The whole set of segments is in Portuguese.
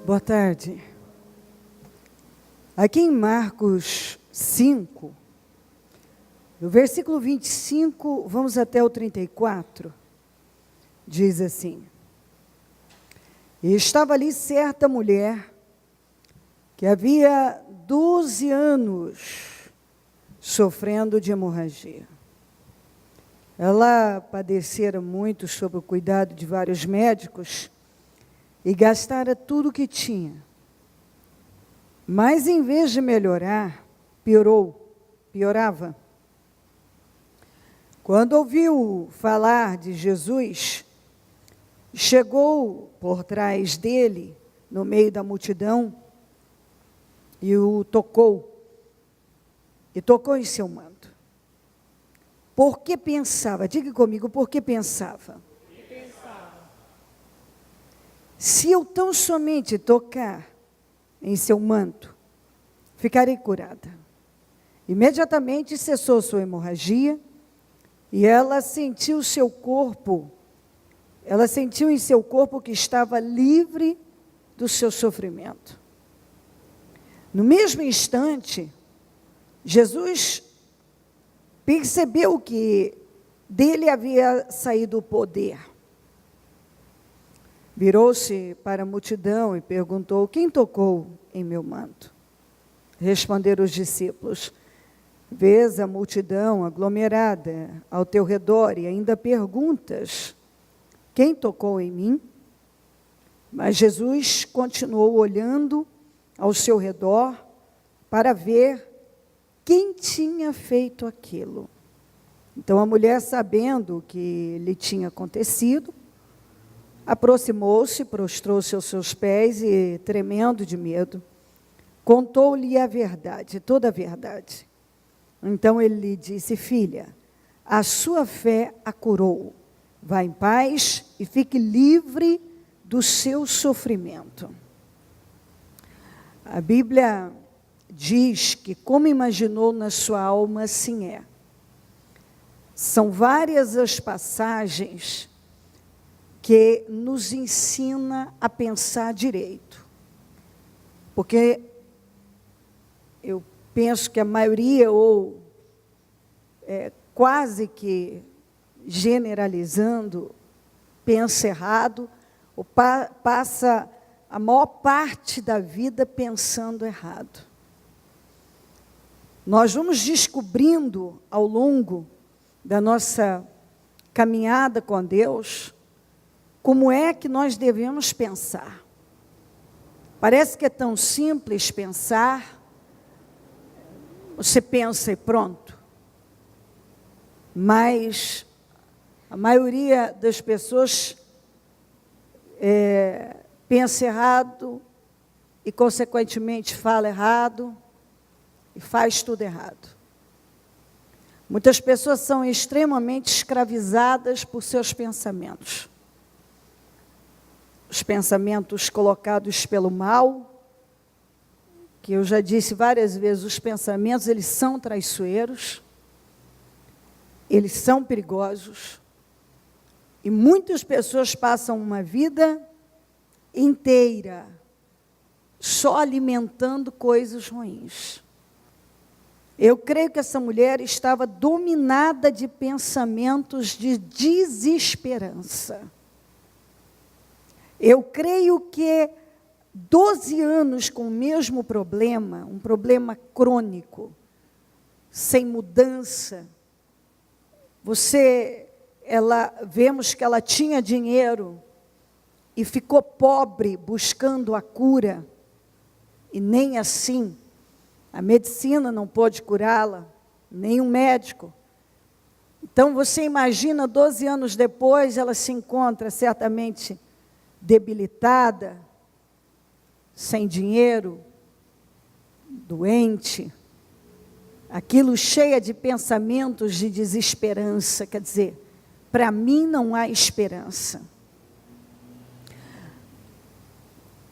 Boa tarde. Aqui em Marcos 5, no versículo 25, vamos até o 34, diz assim: E estava ali certa mulher, que havia 12 anos sofrendo de hemorragia. Ela padecera muito sob o cuidado de vários médicos e gastara tudo o que tinha. Mas em vez de melhorar, piorava. Quando ouviu falar de Jesus, chegou por trás dele, no meio da multidão, e o tocou. E tocou em seu manto. Porque pensava, diga comigo, porque pensava. Se eu tão somente tocar em seu manto, ficarei curada. Imediatamente cessou sua hemorragia e ela sentiu em seu corpo que estava livre do seu sofrimento. No mesmo instante, Jesus percebeu que dele havia saído o poder. Virou-se para a multidão e perguntou: quem tocou em meu manto? Responderam os discípulos: vês a multidão aglomerada ao teu redor e ainda perguntas: quem tocou em mim? Mas Jesus continuou olhando ao seu redor para ver quem tinha feito aquilo. Então a mulher, sabendo o que lhe tinha acontecido, aproximou-se, prostrou-se aos seus pés e, tremendo de medo, contou-lhe a verdade, toda a verdade. Então ele lhe disse: filha, a sua fé a curou. Vá em paz e fique livre do seu sofrimento. A Bíblia diz que, como imaginou na sua alma, assim é. São várias as passagens que nos ensina a pensar direito. Porque eu penso que a maioria, ou quase que generalizando, pensa errado, ou passa a maior parte da vida pensando errado. Nós vamos descobrindo ao longo da nossa caminhada com Deus como é que nós devemos pensar. Parece que é tão simples pensar, você pensa e pronto. Mas a maioria das pessoas pensa errado e, consequentemente, fala errado e faz tudo errado. Muitas pessoas são extremamente escravizadas por seus pensamentos. Os pensamentos colocados pelo mal, que eu já disse várias vezes, os pensamentos, eles são traiçoeiros, eles são perigosos, e muitas pessoas passam uma vida inteira só alimentando coisas ruins. Eu creio que essa mulher estava dominada de pensamentos de desesperança. Eu creio que 12 anos com o mesmo problema, um problema crônico, sem mudança, vemos que ela tinha dinheiro e ficou pobre buscando a cura, e nem assim a medicina não pôde curá-la, nem um médico. Então você imagina, 12 anos depois, ela se encontra certamente debilitada, sem dinheiro, doente, aquilo cheia de pensamentos de desesperança. Quer dizer, para mim não há esperança.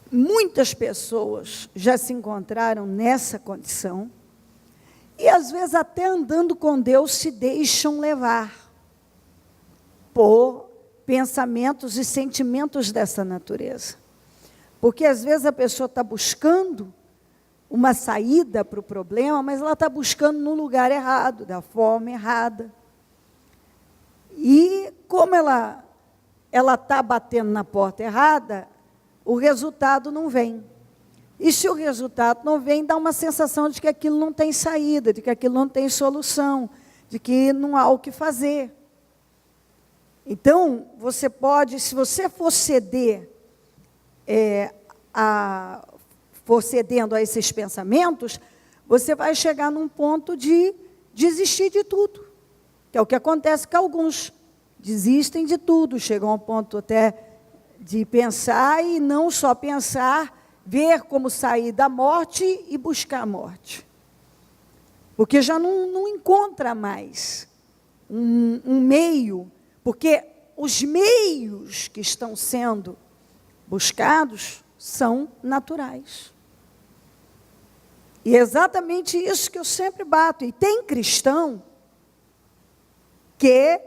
Muitas pessoas já se encontraram nessa condição e, às vezes, até andando com Deus, se deixam levar por pensamentos e sentimentos dessa natureza. Porque às vezes a pessoa está buscando uma saída para o problema, mas ela está buscando no lugar errado, da forma errada. E como ela está batendo na porta errada, o resultado não vem. E se o resultado não vem, dá uma sensação de que aquilo não tem saída, de que aquilo não tem solução, de que não há o que fazer. Então, você pode, se você for ceder, for cedendo a esses pensamentos, você vai chegar num ponto de desistir de tudo. Que é o que acontece com alguns. Desistem de tudo, chegam ao ponto até de pensar e não só pensar, ver como sair da morte e buscar a morte. Porque já não encontra mais um meio, porque os meios que estão sendo buscados são naturais. E é exatamente isso que eu sempre bato. E tem cristão que,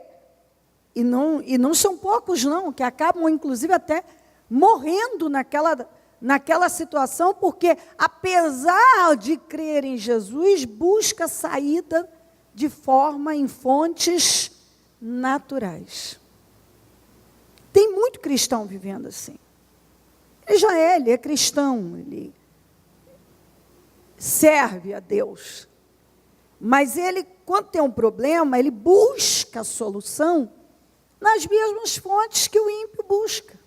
e não são poucos não, que acabam inclusive até morrendo naquela situação, porque apesar de crer em Jesus, busca saída em fontes naturais. Tem muito cristão vivendo assim. Ele é cristão, ele serve a Deus. Mas ele, quando tem um problema, ele busca a solução nas mesmas fontes que o ímpio busca.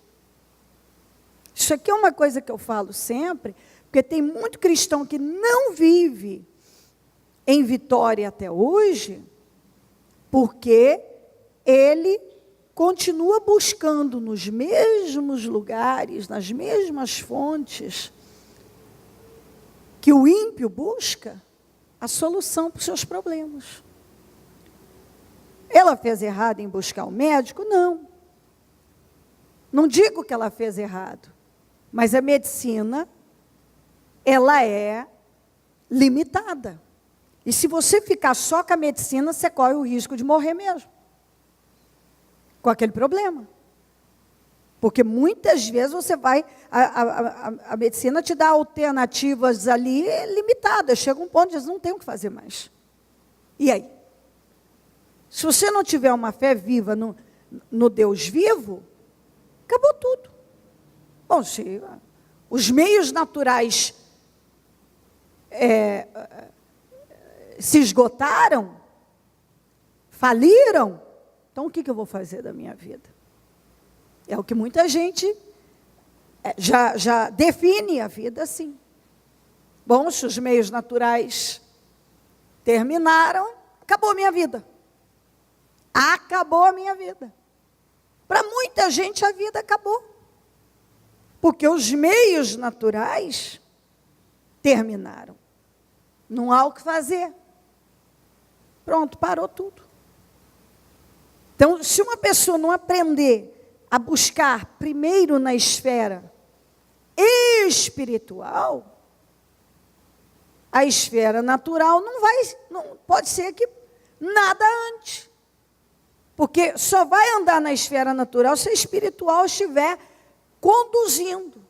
Isso aqui é uma coisa que eu falo sempre, porque tem muito cristão que não vive em vitória até hoje, porque ele continua buscando nos mesmos lugares, nas mesmas fontes que o ímpio busca a solução para os seus problemas. Ela fez errado em buscar o médico? Não. Não digo que ela fez errado, mas a medicina, ela é limitada. E se você ficar só com a medicina, você corre o risco de morrer mesmo. Com aquele problema. Porque muitas vezes você vai, a medicina te dá alternativas ali limitadas. Chega um ponto que não tem o que fazer mais. E aí? Se você não tiver uma fé viva no Deus vivo, acabou tudo. Bom, se os meios naturais se esgotaram, faliram, então o que eu vou fazer da minha vida? É o que muita gente já define a vida assim. Bom, se os meios naturais terminaram, acabou a minha vida. Acabou a minha vida. Para muita gente a vida acabou. Porque os meios naturais terminaram. Não há o que fazer. Pronto, parou tudo. Então, se uma pessoa não aprender a buscar primeiro na esfera espiritual, a esfera natural não pode ser que nada antes. Porque só vai andar na esfera natural se a espiritual estiver conduzindo.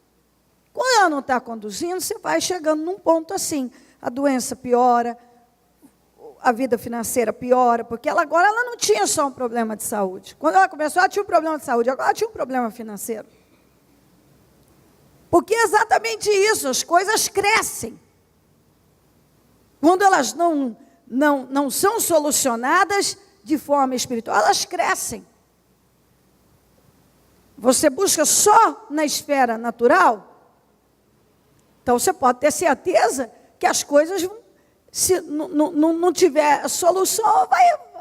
Quando ela não está conduzindo, você vai chegando num ponto assim, a doença piora, a vida financeira piora, porque agora ela não tinha só um problema de saúde. Quando ela começou, ela tinha um problema de saúde, agora ela tinha um problema financeiro. Porque é exatamente isso, as coisas crescem. Quando elas não são solucionadas de forma espiritual, elas crescem. Você busca só na esfera natural, então você pode ter certeza que as coisas, se não tiver solução,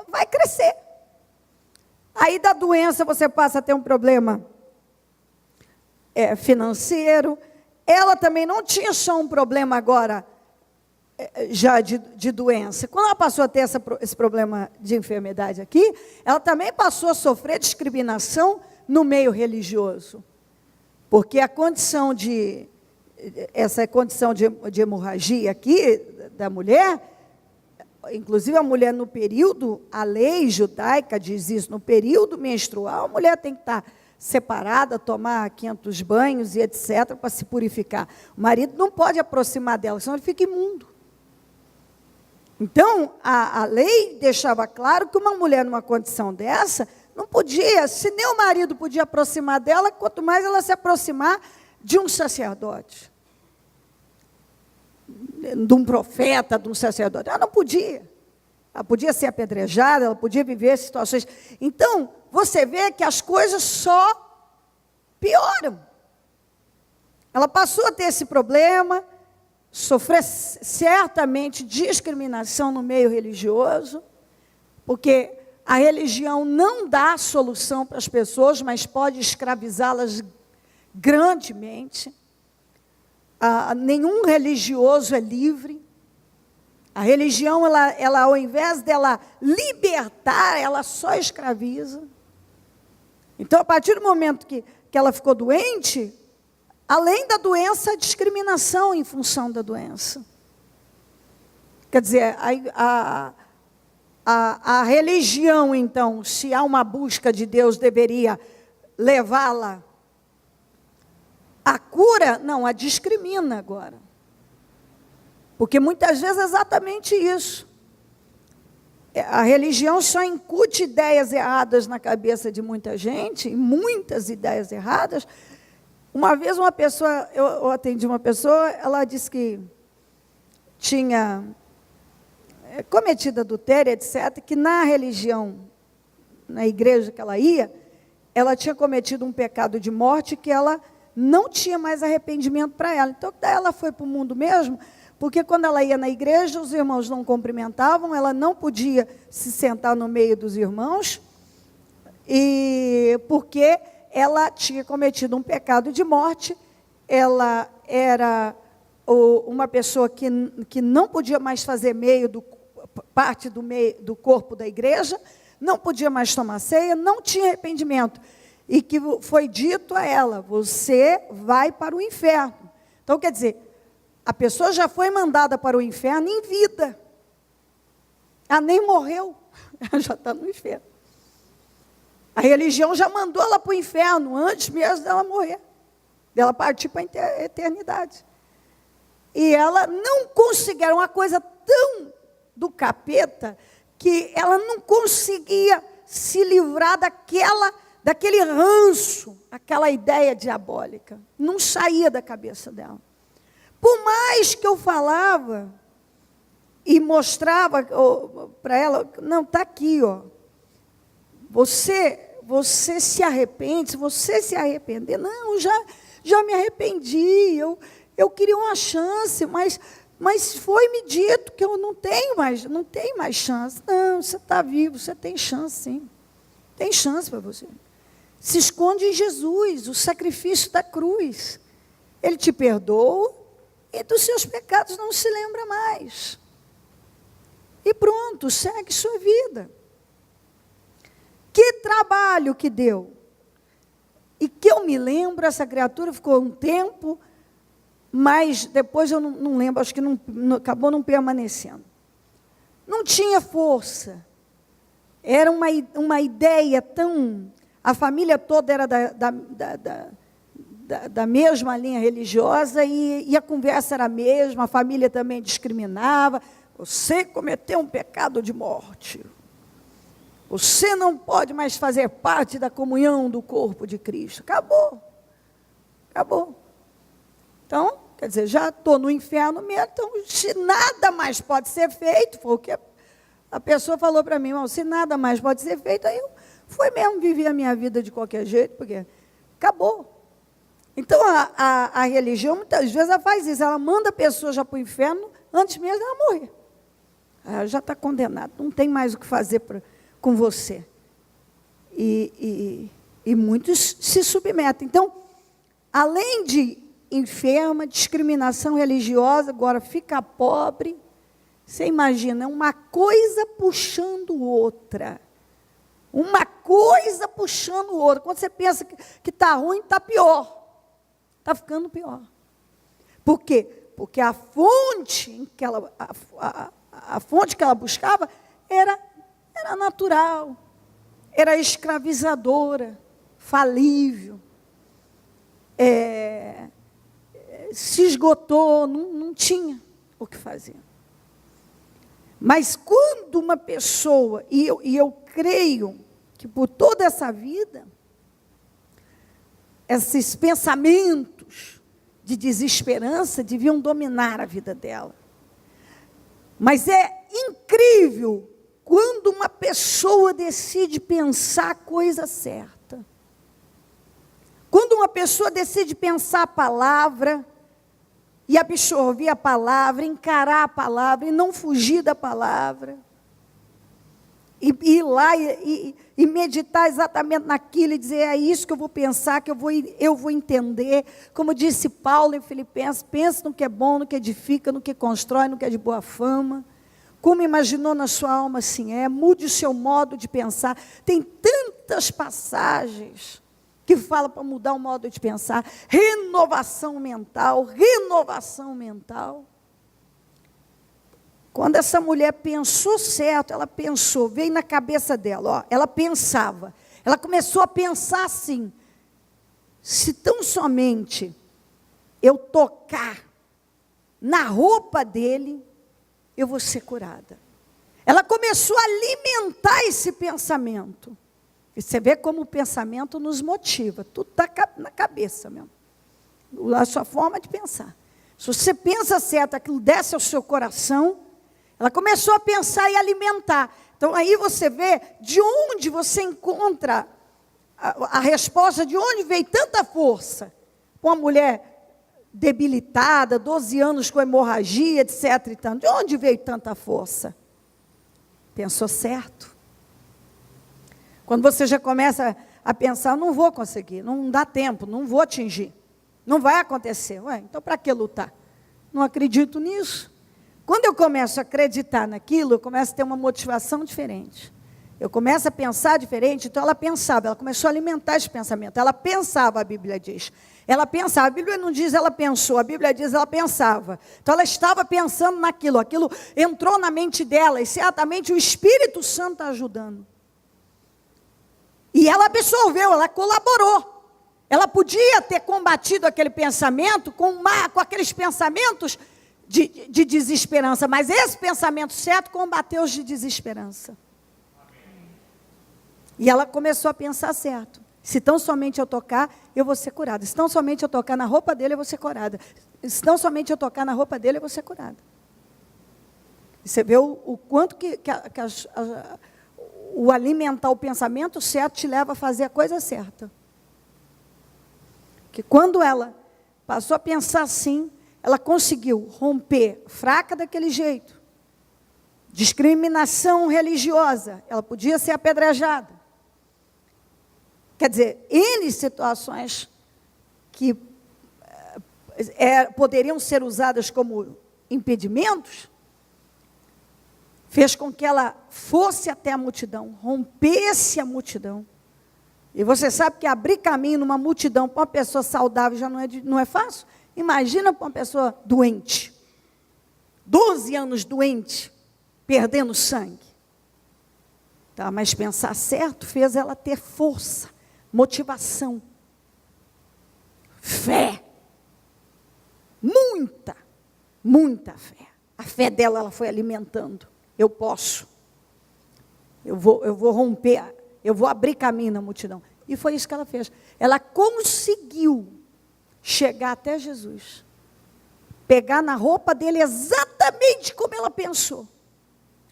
vai crescer. Aí da doença você passa a ter um problema financeiro. Ela também não tinha só um problema agora já de doença. Quando ela passou a ter esse problema de enfermidade aqui, ela também passou a sofrer discriminação no meio religioso. Porque essa condição de hemorragia aqui da mulher, inclusive a mulher no período, a lei judaica diz isso, no período menstrual, a mulher tem que estar separada, tomar 500 banhos e etc., para se purificar. O marido não pode aproximar dela, senão ele fica imundo. Então, a lei deixava claro que uma mulher numa condição dessa, não podia, se nem o marido podia aproximar dela, quanto mais ela se aproximar de um sacerdote, de um profeta, de um sacerdote. Ela não podia. Ela podia ser apedrejada, ela podia viver situações. Então, você vê que as coisas só pioram. Ela passou a ter esse problema, sofrer certamente discriminação no meio religioso, porque a religião não dá solução para as pessoas, mas pode escravizá-las grandemente. Nenhum religioso é livre. A religião, ela ao invés dela libertar, ela só escraviza. Então, a partir do momento que ela ficou doente, além da doença, a discriminação em função da doença. Quer dizer, a religião, então, se há uma busca de Deus, deveria levá-la à cura? Não, a discrimina agora. Porque muitas vezes é exatamente isso. A religião só incute ideias erradas na cabeça de muita gente, muitas ideias erradas. Uma vez eu atendi uma pessoa, ela disse que tinha cometido adultério, etc., que na religião, na igreja que ela ia, ela tinha cometido um pecado de morte que ela não tinha mais arrependimento para ela. Então, daí ela foi para o mundo mesmo, porque quando ela ia na igreja, os irmãos não cumprimentavam, ela não podia se sentar no meio dos irmãos, e porque ela tinha cometido um pecado de morte, ela era uma pessoa que não podia mais fazer parte do corpo da igreja, não podia mais tomar ceia, não tinha arrependimento. E que foi dito a ela, você vai para o inferno. Então, quer dizer, a pessoa já foi mandada para o inferno em vida. Ela nem morreu, ela já está no inferno. A religião já mandou ela para o inferno, antes mesmo dela morrer, dela partir para a eternidade. E ela não conseguia, era uma coisa tão do capeta, que ela não conseguia se livrar daquele ranço, aquela ideia diabólica. Não saía da cabeça dela. Por mais que eu falava e mostrava para ela, não, está aqui, ó. Você se arrepende, se você se arrepender, não, já me arrependi, eu queria uma chance, mas foi-me dito que eu não tenho mais chance. Não, você está vivo, você tem chance, sim. Tem chance para você. Se esconde em Jesus, o sacrifício da cruz. Ele te perdoa e dos seus pecados não se lembra mais. E pronto, segue sua vida. Que trabalho que deu. E que eu me lembro, essa criatura ficou um tempo, mas depois eu não lembro, acho que acabou não permanecendo. Não tinha força. Era uma ideia tão... A família toda era da mesma linha religiosa e a conversa era a mesma, a família também discriminava. Você cometeu um pecado de morte. Você não pode mais fazer parte da comunhão do corpo de Cristo. Acabou. Acabou. Então, quer dizer, já estou no inferno mesmo, então, se nada mais pode ser feito, foi o que a pessoa falou para mim, irmão, se nada mais pode ser feito, aí eu fui mesmo viver a minha vida de qualquer jeito, porque acabou. Então, a religião, muitas vezes, ela faz isso, ela manda a pessoa já para o inferno, antes mesmo dela morrer. Ela já está condenada, não tem mais o que fazer com você. E muitos se submetem. Então, além de enferma, discriminação religiosa, agora fica pobre, você imagina, uma coisa puxando outra. Uma coisa puxando outra. Quando você pensa que está ruim, está pior. Está ficando pior. Por quê? Porque a fonte que ela buscava era natural, era escravizadora, falível, se esgotou, não tinha o que fazer. Mas quando uma pessoa, e eu creio que por toda essa vida, esses pensamentos de desesperança deviam dominar a vida dela. Mas é incrível quando uma pessoa decide pensar a coisa certa. Quando uma pessoa decide pensar a palavra, e absorver a palavra, encarar a palavra, e não fugir da palavra, e ir lá e meditar exatamente naquilo, e dizer, é isso que eu vou pensar, que eu vou entender. Como disse Paulo em Filipenses, pense no que é bom, no que edifica, no que constrói, no que é de boa fama. Como imaginou na sua alma, assim é. Mude o seu modo de pensar. Tem tantas passagens que fala para mudar o modo de pensar. Renovação mental, renovação mental. Quando essa mulher pensou certo, ela pensou, veio na cabeça dela, ó, ela pensava. Ela começou a pensar assim, se tão somente eu tocar na roupa dele, eu vou ser curada. Ela começou a alimentar esse pensamento. E você vê como o pensamento nos motiva. Tudo está na cabeça mesmo. A sua forma de pensar. Se você pensa certo, aquilo desce ao seu coração. Ela começou a pensar e alimentar. Então aí você vê de onde você encontra a resposta, de onde veio tanta força. Uma mulher debilitada, 12 anos com hemorragia, etc. E tanto. De onde veio tanta força? Pensou certo. Quando você já começa a pensar, não vou conseguir, não dá tempo, não vou atingir, não vai acontecer. Ué, então para que lutar? Não acredito nisso. Quando eu começo a acreditar naquilo, eu começo a ter uma motivação diferente. Eu começo a pensar diferente. Então ela pensava, ela começou a alimentar esse pensamento. Ela pensava, a Bíblia diz. Ela pensava, a Bíblia não diz ela pensou, a Bíblia diz ela pensava. Então ela estava pensando naquilo, aquilo entrou na mente dela, e certamente o Espírito Santo está ajudando. E ela absorveu, ela colaborou. Ela podia ter combatido aquele pensamento com aqueles pensamentos de desesperança, mas esse pensamento certo combateu os de desesperança. E ela começou a pensar certo. Se tão somente eu tocar, eu vou ser curada. Se tão somente eu tocar na roupa dele, eu vou ser curada. Se tão somente eu tocar na roupa dele, eu vou ser curada. E você vê o quanto o alimentar o pensamento certo te leva a fazer a coisa certa. Que quando ela passou a pensar assim, ela conseguiu romper, fraca daquele jeito, discriminação religiosa, ela podia ser apedrejada. Quer dizer, N situações que poderiam ser usadas como impedimentos, fez com que ela fosse até a multidão, rompesse a multidão. E você sabe que abrir caminho numa multidão para uma pessoa saudável já não é fácil? Imagina para uma pessoa doente, 12 anos doente, perdendo sangue. Tá, mas pensar certo fez ela ter força, motivação, fé, muita fé. A fé dela, ela foi alimentando. Eu posso, eu vou romper, eu vou abrir caminho na multidão. E foi isso que ela fez. Ela conseguiu chegar até Jesus, pegar na roupa dele exatamente como ela pensou,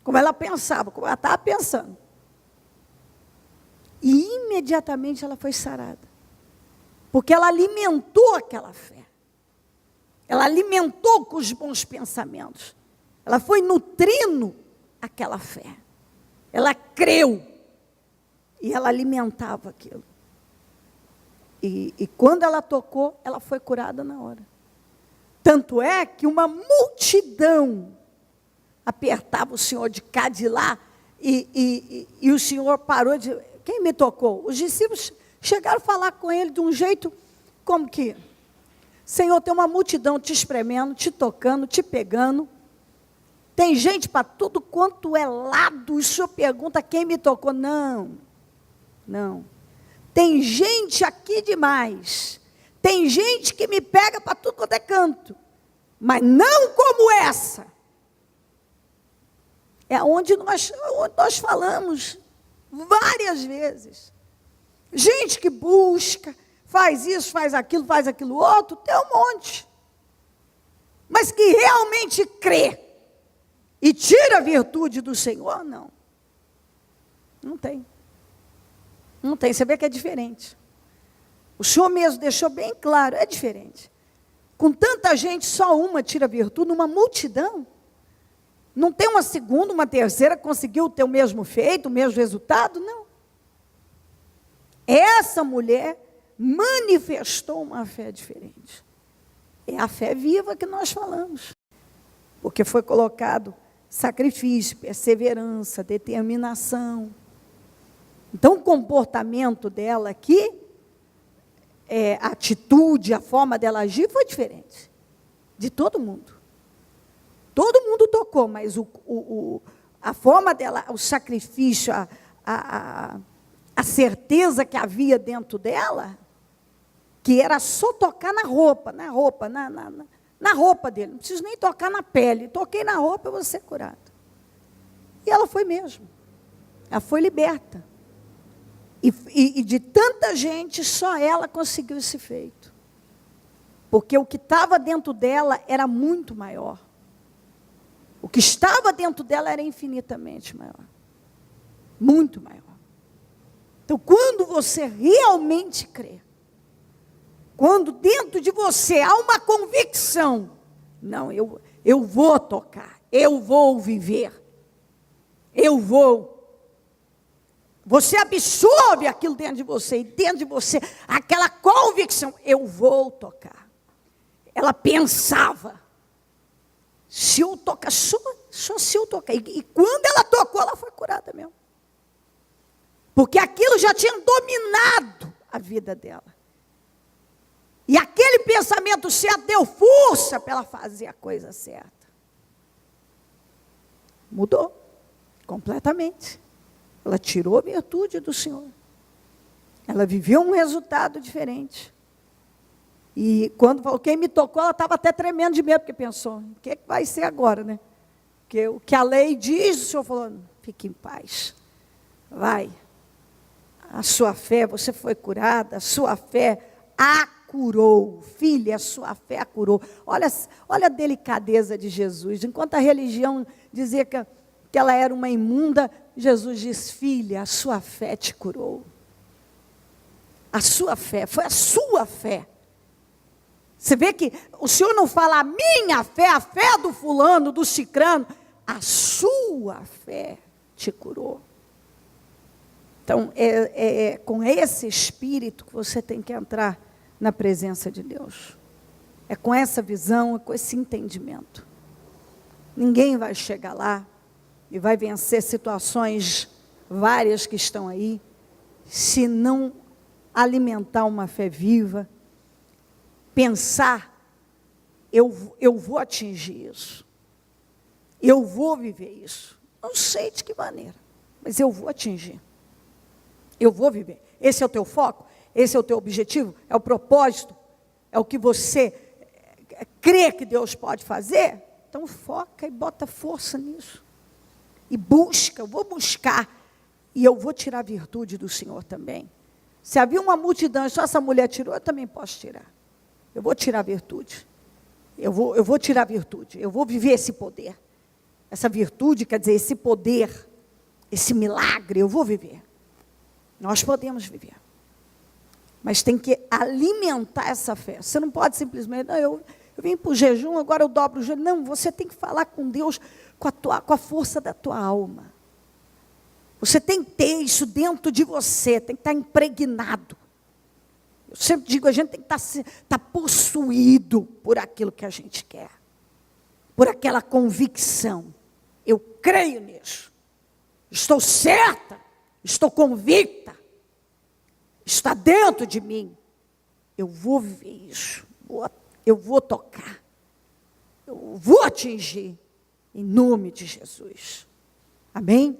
como ela pensava, como ela estava pensando. E imediatamente ela foi sarada, porque ela alimentou aquela fé, ela alimentou com os bons pensamentos, ela foi nutrindo aquela fé, ela creu, e ela alimentava aquilo. E quando ela tocou, ela foi curada na hora. Tanto é que uma multidão apertava o Senhor de cá, de lá, e o Senhor parou de... Quem me tocou? Os discípulos chegaram a falar com ele de um jeito como que... Senhor, tem uma multidão te espremendo, te tocando, te pegando. Tem gente para tudo quanto é lado. E o Senhor pergunta quem me tocou. Não. Tem gente aqui demais. Tem gente que me pega para tudo quanto é canto. Mas não como essa. É onde nós falamos várias vezes. Gente que busca, faz isso, faz aquilo outro, tem um monte. Mas que realmente crê e tira a virtude do Senhor, não. Não tem. Não tem, você vê que é diferente. O Senhor mesmo deixou bem claro, é diferente. Com tanta gente, só uma tira a virtude, numa multidão. Não tem uma segunda, uma terceira que conseguiu ter o mesmo feito, o mesmo resultado, não. Essa mulher manifestou uma fé diferente. É a fé viva que nós falamos. Porque foi colocado sacrifício, perseverança, determinação. Então, o comportamento dela aqui, a atitude, a forma dela agir foi diferente de todo mundo. Todo mundo tocou, mas a forma dela, o sacrifício, a certeza que havia dentro dela, que era só tocar na roupa dele, não preciso nem tocar na pele, toquei na roupa, eu vou ser curada. E ela foi mesmo, ela foi liberta. E de tanta gente, só ela conseguiu esse feito. Porque o que estava dentro dela era muito maior. O que estava dentro dela era infinitamente maior. Muito maior. Então, quando você realmente crê, quando dentro de você há uma convicção, não, eu vou tocar, eu vou viver, eu vou. Você absorve aquilo dentro de você, e dentro de você, aquela convicção, eu vou tocar. Ela pensava, se eu tocar, só se eu tocar. E quando ela tocou, ela foi curada mesmo. Porque aquilo já tinha dominado a vida dela. E aquele pensamento certo deu força para ela fazer a coisa certa. Mudou completamente. Ela tirou a virtude do Senhor. Ela viveu um resultado diferente. E quando falou, quem me tocou, ela estava até tremendo de medo, porque pensou, o que vai ser agora, né? Porque o que a lei diz, o Senhor falou, fique em paz. Vai. A sua fé, você foi curada, a sua fé a curou. Filha, a sua fé a curou. Olha a delicadeza de Jesus. Enquanto a religião dizia que ela era uma imunda, Jesus diz, filha, a sua fé te curou. A sua fé, foi a sua fé. Você vê que o Senhor não fala a minha fé, a fé do fulano, do cicrano. A sua fé te curou. Então, é com esse espírito que você tem que entrar na presença de Deus. É com essa visão, é com esse entendimento. Ninguém vai chegar lá e vai vencer situações várias que estão aí, se não alimentar uma fé viva, pensar, eu vou atingir isso, eu vou viver isso, não sei de que maneira, mas eu vou atingir, eu vou viver. Esse é o teu foco, esse é o teu objetivo, é o propósito, é o que você crê que Deus pode fazer, então foca e bota força nisso. E busca, eu vou buscar, e eu vou tirar a virtude do Senhor também. Se havia uma multidão, e só essa mulher tirou, eu também posso tirar. Eu vou tirar a virtude. Eu vou tirar a virtude, eu vou viver esse poder. Essa virtude, quer dizer, esse poder, esse milagre, eu vou viver. Nós podemos viver. Mas tem que alimentar essa fé. Você não pode simplesmente, não, eu vim para o jejum, agora eu dobro o jejum. Não, você tem que falar com Deus com a força da tua alma. Você tem que ter isso dentro de você, tem que estar impregnado. Eu sempre digo, a gente tem que estar possuído por aquilo que a gente quer. Por aquela convicção. Eu creio nisso. Estou certa, estou convicta. Está dentro de mim. Eu vou viver isso. Eu vou tocar. Eu vou atingir. Em nome de Jesus. Amém?